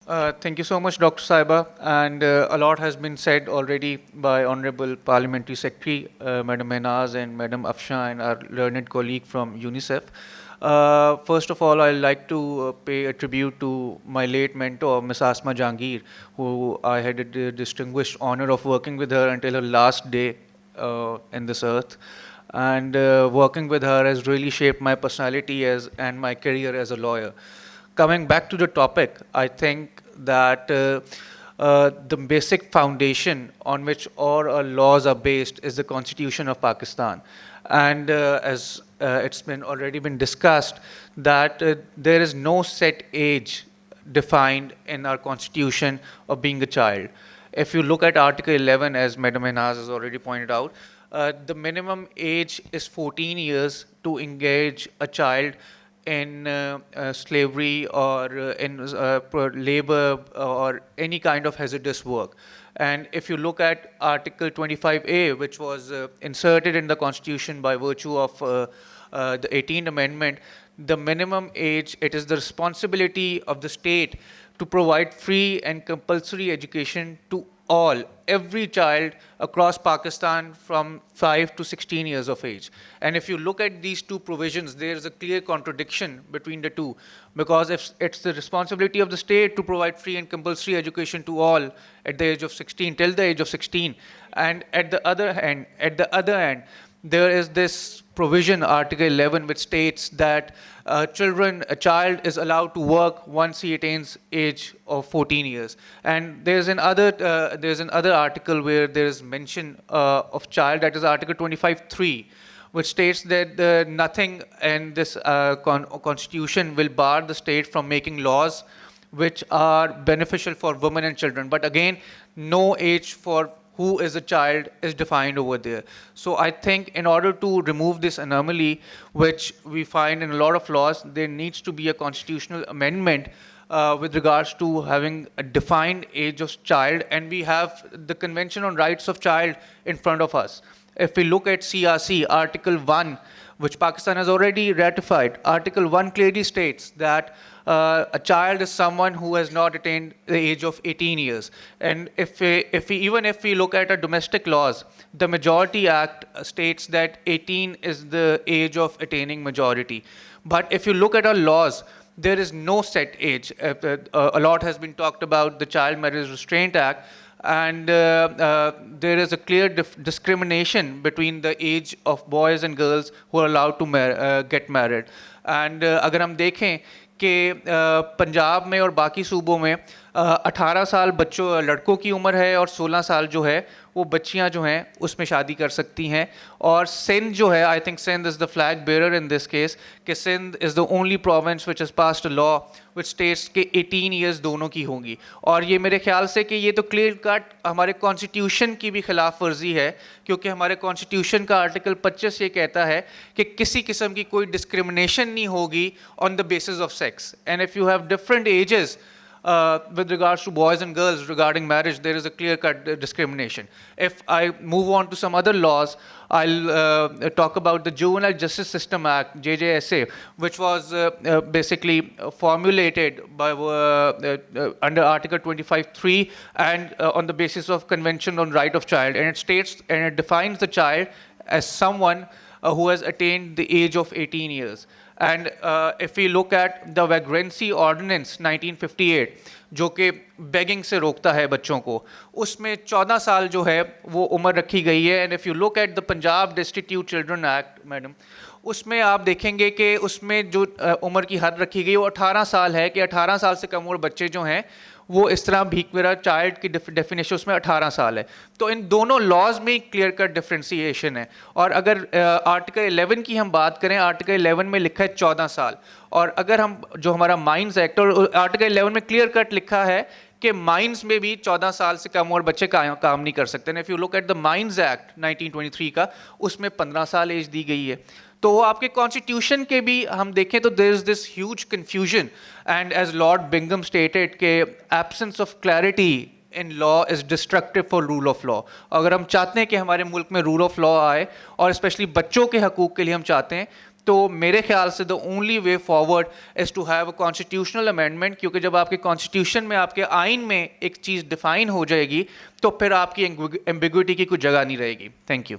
Thank you so much, Dr. Saiba. And a lot has been said already by Honorable Parliamentary Secretary, Madam Mehnaz and Madam Afshan, and our learned colleague from UNICEF. First of all, I'd like to pay a tribute to my late mentor, Ms. Asma Jangir, who I had the distinguished honor of working with her until her last day in this earth. And working with her has really shaped my personality and my career as a lawyer. Coming back to the topic, I think that the basic foundation on which all our laws are based is the Constitution of Pakistan. And as it's been already been discussed, that there is no set age defined in our Constitution of being a child. If you look at Article 11, as Madam Enaz has already pointed out, the minimum age is 14 years to engage a child in slavery or in labor or any kind of hazardous work. And if you look at Article 25A, which was inserted in the Constitution by virtue of the 18th Amendment, the minimum age, it is the responsibility of the state to provide free and compulsory education to all, every child across Pakistan from 5 to 16 years of age. And if you look at these two provisions, there is a clear contradiction between the two, because if it's the responsibility of the state to provide free and compulsory education to all at the age of 16, till the age of 16, and at the other hand, there is this provision, Article 11, which states that a child is allowed to work once he attains age of 14 years. And there's another article where there is mention of child, that is Article 25(3), which states that nothing in this constitution will bar the state from making laws which are beneficial for women and children. But again, no age for who is a child is defined over there. So I think in order to remove this anomaly, which we find in a lot of laws, there needs to be a constitutional amendment with regards to having a defined age of child, and we have the Convention on Rights of Child in front of us. If we look at CRC, Article 1, which Pakistan has already ratified, Article 1 clearly states that a child is someone who has not attained the age of 18 years. And even if we look at our domestic laws, the Majority Act states that 18 is the age of attaining majority. But if you look at our laws, there is no set age. A lot has been talked about the Child Marriage Restraint Act, and there is a clear discrimination between the age of boys and girls who are allowed to get married. And अगर हम देखें कि पंजाब में और बाकी सूबों में 18 साल लड़कों की उम्र है और 16 साल जो है वो बच्चियां जो हैं उसमें शादी कर सकती हैं. और सिंध जो है, I think Sindh is the flag bearer in this case, कि Sindh is the only province which has passed a law which states के 18 ईयर्स दोनों की होंगी. और ये मेरे ख्याल से कि ये तो क्लियर कट हमारे कॉन्स्टिट्यूशन की भी खिलाफ वर्जी है, क्योंकि हमारे कॉन्स्टिट्यूशन का आर्टिकल 25 ये कहता है कि किसी किस्म की कोई डिस्क्रिमिनेशन नहीं होगी on the basis of sex. And if you have different ages with regards to boys and girls regarding marriage, there is a clear-cut discrimination. If I move on to some other laws, I'll talk about the Juvenile Justice System Act, JJSA, which was basically formulated by under Article 25(3) and on the basis of Convention on Right of Child, and it states and it defines the child as someone who has attained the age of 18 years. And if we look at the Vagrancy Ordinance 1958, जो कि begging से रोकता है बच्चों को, उसमें 14 साल जो है वो उम्र रखी गई है. And if you look at the Punjab Destitute Children Act, madam, उसमें आप देखेंगे कि उसमें जो उम्र की हद रखी गई वो 18 साल है, कि 18 साल से कम उम्र बच्चे जो हैं वो इस तरह भीख मेरा चाइल्ड की डेफिनेशन उसमें 18 साल है. तो इन दोनों लॉज में क्लियर कट डिफ्रेंसिएशन है. और अगर आर्टिकल 11 की हम बात करें, आर्टिकल 11 में लिखा है 14 साल. और अगर हम जो हमारा माइंस एक्ट, और आर्टिकल 11 में क्लियर कट लिखा है कि माइंस में भी 14 साल से कम और बच्चे काम नहीं कर सकते. If you look at the mines act 1923 का, उसमें 15 साल एज दी गई है. तो आपके कॉन्स्टिट्यूशन के भी हम देखें तो there is this huge confusion. And as Lord Bingham stated के absence of clarity in law is destructive for rule of law. अगर हम चाहते हैं कि हमारे मुल्क में रूल ऑफ लॉ आए और स्पेशली बच्चों के हकूक़ के लिए हम चाहते हैं, तो मेरे ख्याल से the only way forward is to have a constitutional amendment, क्योंकि जब आपके कॉन्स्टिट्यूशन में, आपके आइन में एक चीज़ डिफाइन हो जाएगी तो फिर आपकी एम्बिग्विटी की कोई जगह नहीं रहेगी। Thank you.